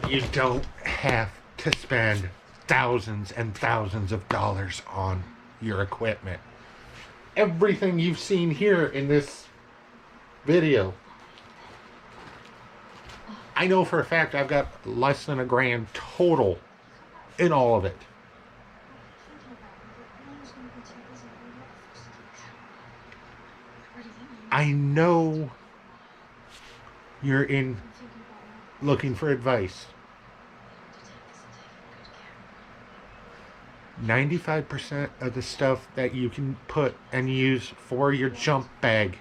You don't have to spend thousands and thousands of dollars on your equipment. Everything you've seen here in this video, I know for a fact I've got less than $1,000 total in all of it. I know you're in looking for advice. 95% of the stuff that you can put and use for your jump bag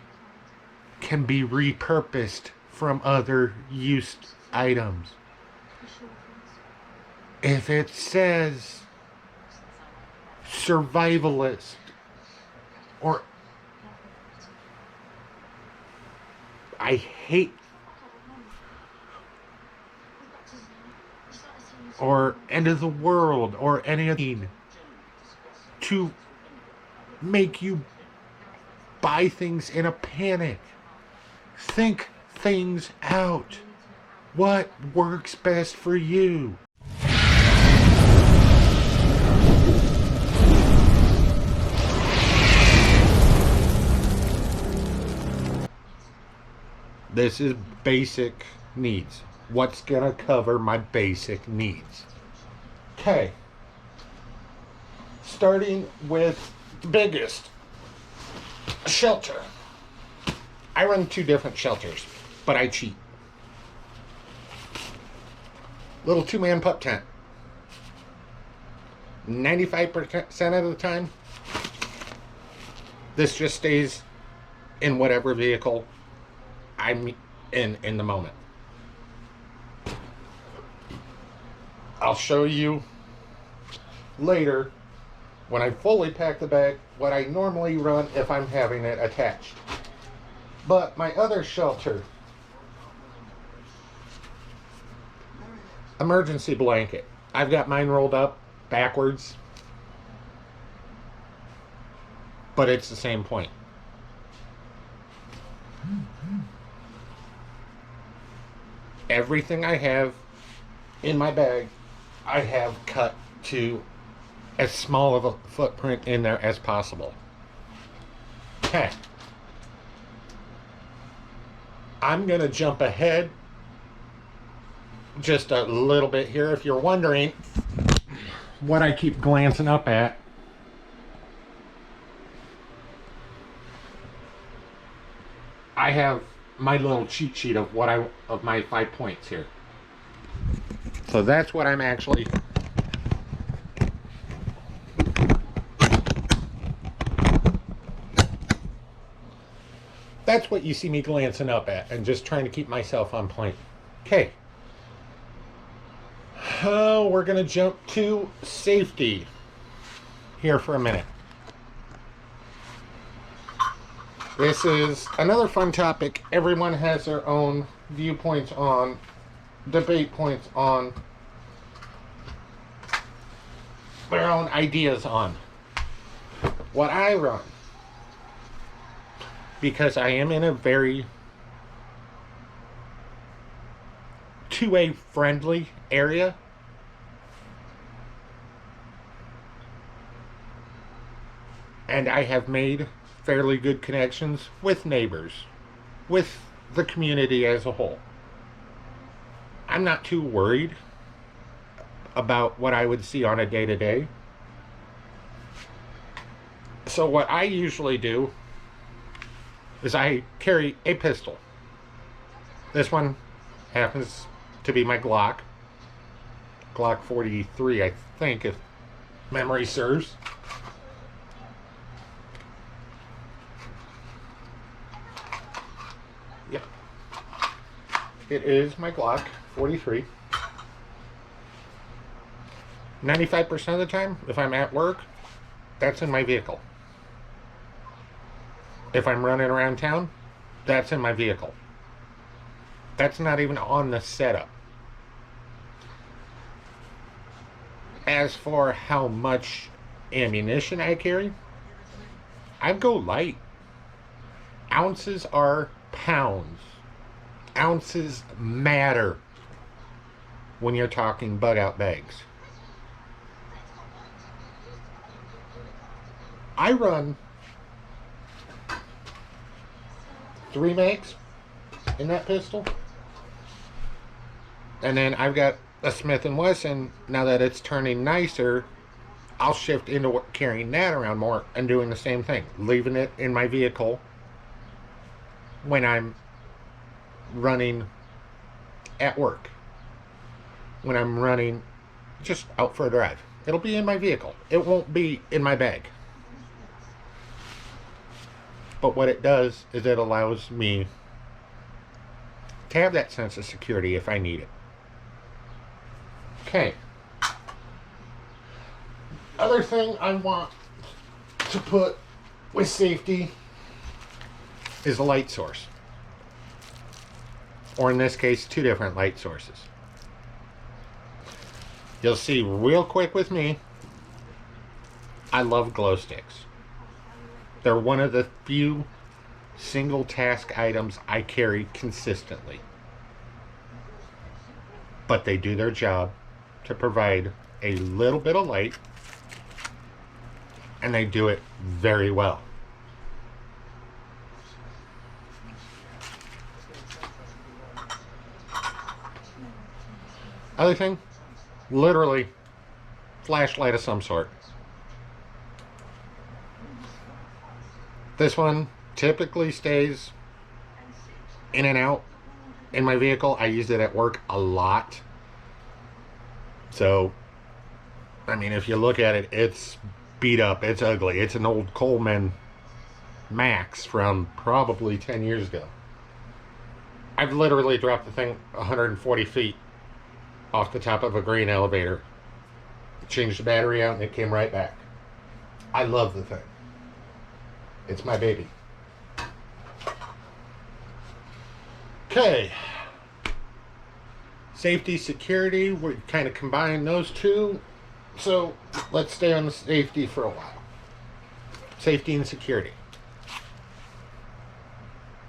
can be repurposed from other used items. If it says survivalist or I hate or end of the world or anything to make you buy things in a panic. Think things out. What works best for you? This is basic needs. What's gonna cover my basic needs? Okay. Starting with the biggest, shelter. I run 2 different shelters, but I cheat. Little 2-man pup tent. 95% of the time, this just stays in whatever vehicle I'm in the moment. I'll show you later when I fully pack the bag what I normally run if I'm having it attached. But my other shelter, emergency blanket. I've got mine rolled up backwards, but it's the same point. Everything I have in my bag, I have cut to as small of a footprint in there as possible. Okay. I'm going to jump ahead just a little bit here. If you're wondering what I keep glancing up at, I have my little cheat sheet of of my 5 points here. So that's what I'm actually that's what you see me glancing up at and just trying to keep myself on point. Okay. We're going to jump to safety here for a minute. This is another fun topic. Everyone has their own viewpoints on, debate points on, their own ideas on what I run. Because I am in a very 2A friendly area. And I have made fairly good connections with neighbors, with the community as a whole. I'm not too worried about what I would see on a day-to-day. So what I usually do is I carry a pistol. This one happens to be my Glock 43, I think, if memory serves. Yep. It is my Glock 43. 95% of the time, if I'm at work, that's in my vehicle. If I'm running around town, that's in my vehicle. That's not even on the setup. As for how much ammunition I carry, I go light. Ounces are pounds. Ounces matter. when you're talking bug out bags. I run 3 mags in that pistol. And then I've got a Smith & Wesson. Now that it's turning nicer, I'll shift into carrying that around more and doing the same thing. Leaving it in my vehicle when I'm running at work. When I'm running just out for a drive. It'll be in my vehicle. It won't be in my bag. But what it does is it allows me to have that sense of security if I need it. Okay. Other thing I want to put with safety is a light source. Or in this case, 2 different light sources. You'll see real quick with me, I love glow sticks. They're one of the few single task items I carry consistently. But they do their job to provide a little bit of light, and they do it very well. Other thing, literally flashlight of some sort. This one typically stays in and out in my vehicle. I use it at work a lot. So, I mean, if you look at it, it's beat up, it's ugly. It's an old Coleman Max from probably 10 years ago. I've literally dropped the thing 140 feet off the top of a grain elevator. Changed the battery out and it came right back. I love the thing. It's my baby. Okay. Safety, security, we kind of combine those two. So let's stay on the safety for a while. Safety and security.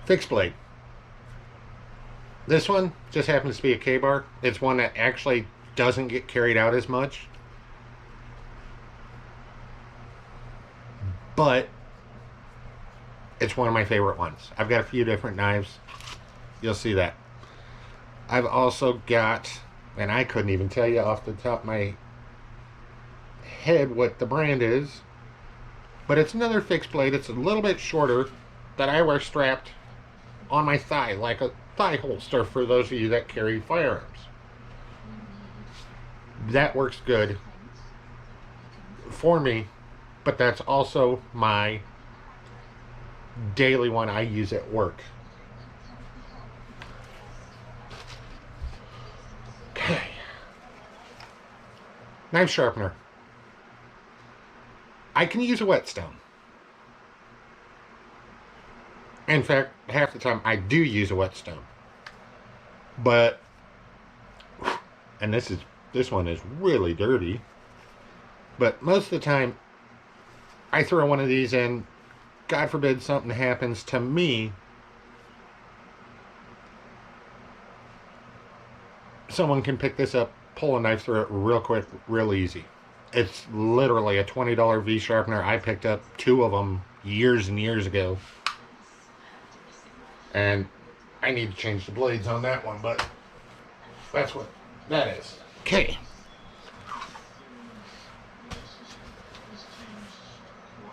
Fixed blade. This one just happens to be a K-bar. It's one that actually doesn't get carried out as much. But it's one of my favorite ones. I've got a few different knives. You'll see that. I've also got, and I couldn't even tell you off the top of my head what the brand is, but it's another fixed blade. It's a little bit shorter that I wear strapped on my thigh, like a thigh holster for those of you that carry firearms. That works good for me, but that's also my daily one I use at work. Okay. Knife sharpener. I can use a whetstone. In fact, half the time I do use a whetstone. But, and this one is really dirty, but most of the time I throw one of these in. God forbid something happens to me, someone can pick this up, pull a knife through it real quick, real easy. It's literally a $20 V sharpener. I picked up 2 of them years and years ago. And I need to change the blades on that one, but that's what that is. Okay.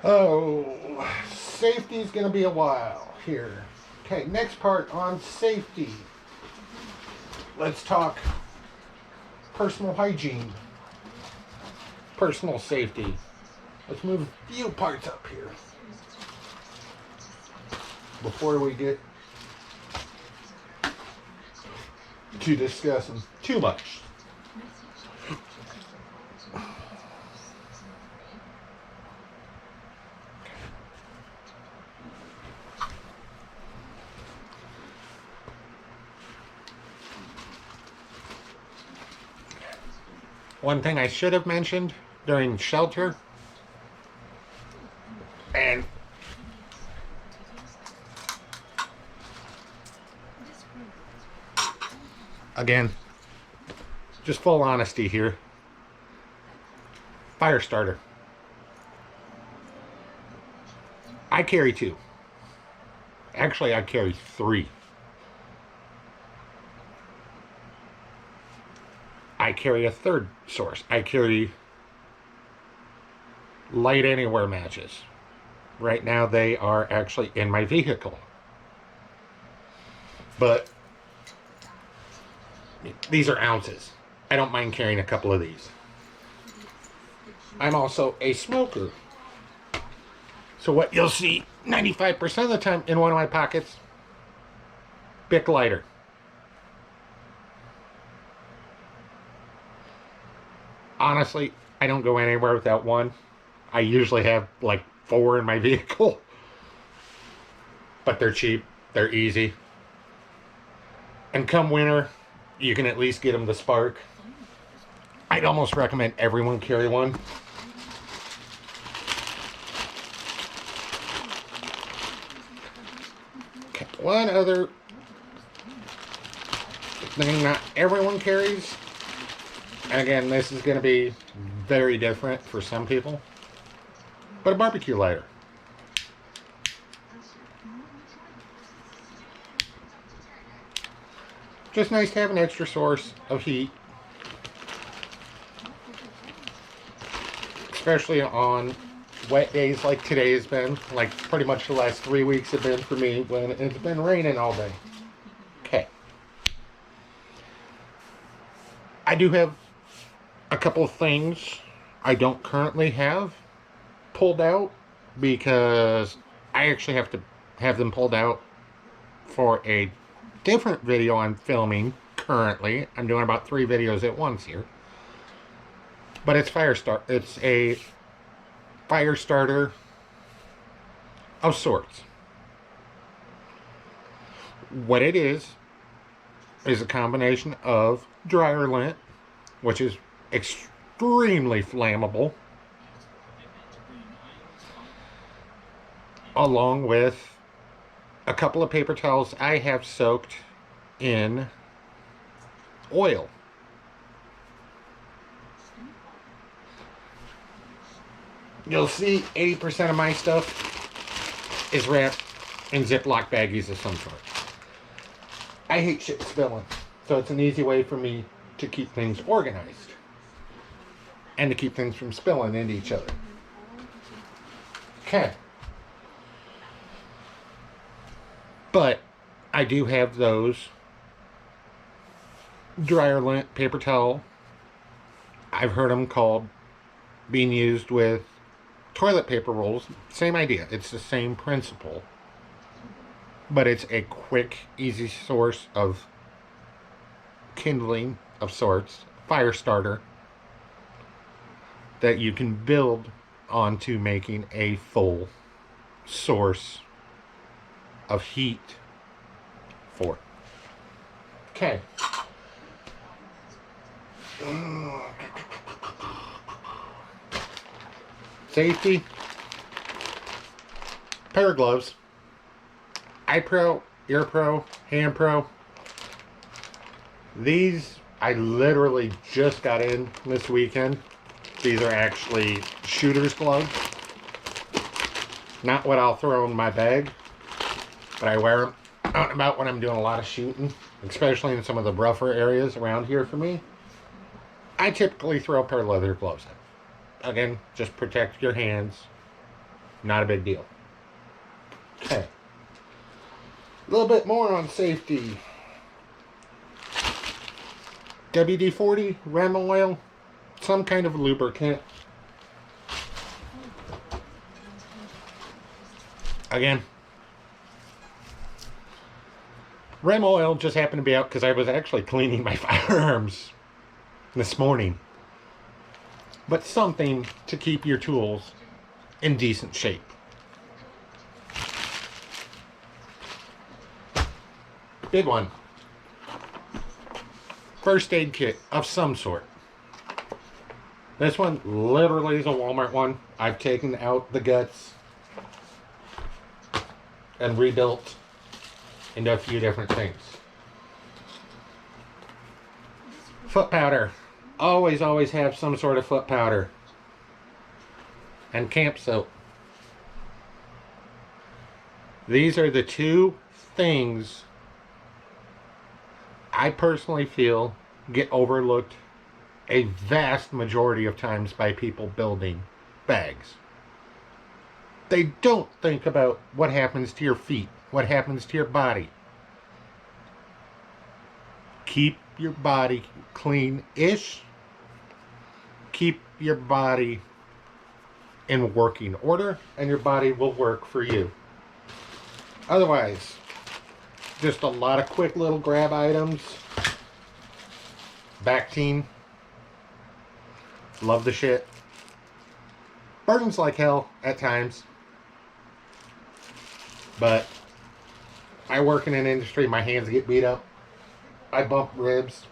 Oh, safety's gonna be a while here. Okay, next part on safety. Let's talk personal hygiene. Personal safety. Let's move a few parts up here before we get to discussing too much. One thing I should have mentioned during shelter, and again, just full honesty here. Fire starter. I carry 2. Actually, I carry 3. I carry a third source. I carry Light Anywhere matches. Right now they are actually in my vehicle. But these are ounces. I don't mind carrying a couple of these. I'm also a smoker. So what you'll see 95% of the time in one of my pockets, Bic lighter. Honestly, I don't go anywhere without one. I usually have like 4 in my vehicle. But they're cheap, they're easy. And come winter, you can at least get them to spark. I'd almost recommend everyone carry one. Okay, one other thing not everyone carries, and again, this is going to be very different for some people, but a barbecue lighter. Just nice to have an extra source of heat, especially on wet days like today has been, like pretty much the last 3 weeks have been for me when it's been raining all day. Okay. I do have a couple of things I don't currently have pulled out because I actually have to have them pulled out for a different video I'm filming currently. I'm doing about 3 videos at once here. But it's it's a fire starter of sorts. What it is a combination of dryer lint, which is extremely flammable, along with a couple of paper towels I have soaked in oil. You'll see 80% of my stuff is wrapped in Ziploc baggies of some sort. I hate shit spilling, so it's an easy way for me to keep things organized and to keep things from spilling into each other. Okay. But I do have those dryer lint paper towel. I've heard them called being used with toilet paper rolls. Same idea. It's the same principle. But it's a quick, easy source of kindling of sorts, fire starter, that you can build onto making a full source of heat for. Okay. Safety. Pair of gloves. Eye Pro, Ear Pro, Hand Pro. These I literally just got in this weekend. These are actually shooter's gloves. Not what I'll throw in my bag, but I wear them out and about when I'm doing a lot of shooting, especially in some of the rougher areas around here for me. I typically throw a pair of leather gloves in. Again, just protect your hands. Not a big deal. Okay. A little bit more on safety. WD-40, Rem oil, some kind of lubricant. Again, Rem oil just happened to be out because I was actually cleaning my firearms this morning. But something to keep your tools in decent shape. Big one. First aid kit of some sort. This one literally is a Walmart one. I've taken out the guts and rebuilt into a few different things. Foot powder. Always have some sort of foot powder. And camp soap. These are the two things I personally feel get overlooked a vast majority of times by people building bags. They don't think about what happens to your feet, what happens to your body. Keep your body clean-ish. Keep your body in working order, and your body will work for you. Otherwise, just a lot of quick little grab items. Bactine. Love the shit. Burns like hell at times. But I work in an industry, my hands get beat up. I bump ribs.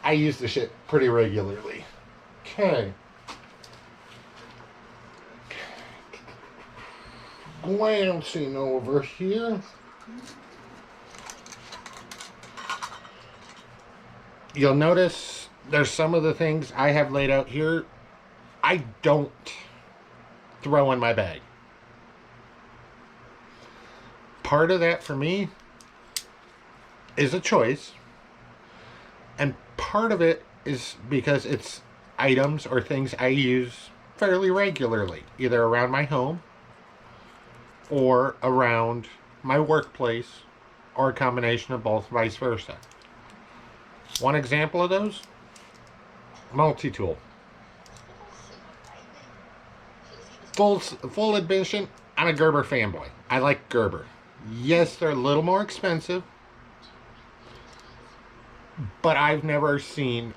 I use the shit pretty regularly. Okay. Glancing over here. You'll notice there's some of the things I have laid out here I don't throw in my bag. Part of that for me is a choice, and part of it is because it's items or things I use fairly regularly, either around my home or around my workplace, or a combination of both, vice versa. One example of those, multi-tool. Full admission, I'm a Gerber fanboy. I like Gerber. Yes, they're a little more expensive, but I've never seen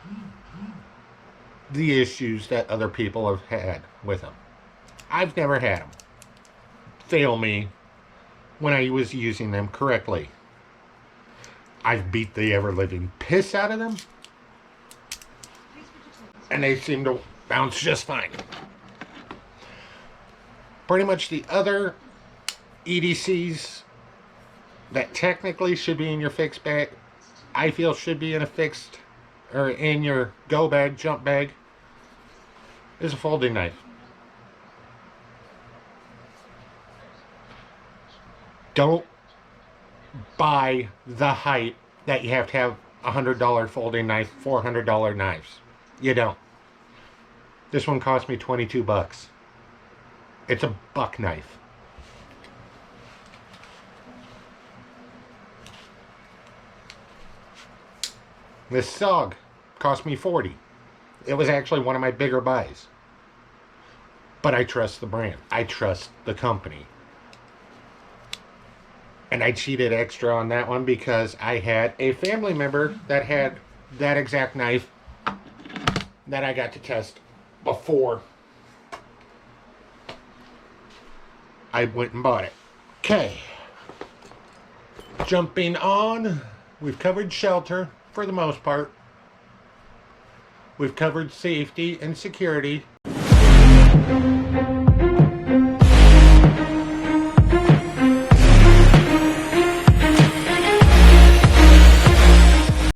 the issues that other people have had with them. I've never had them fail me when I was using them correctly. I've beat the ever-living piss out of them, and they seem to bounce just fine. Pretty much the other EDCs that technically should be in your fixed bag, I feel should be in a fixed, or in your go bag, jump bag, is a folding knife. Don't buy the hype that you have to have a $100 folding knife, $400 knives. You don't. This one cost me 22 bucks. It's a buck knife. This SOG cost me 40. It was actually one of my bigger buys. But I trust the brand. I trust the company. And I cheated extra on that one because I had a family member that had that exact knife that I got to test before I went and bought it. Okay. Jumping on. We've covered shelter for the most part. We've covered safety and security.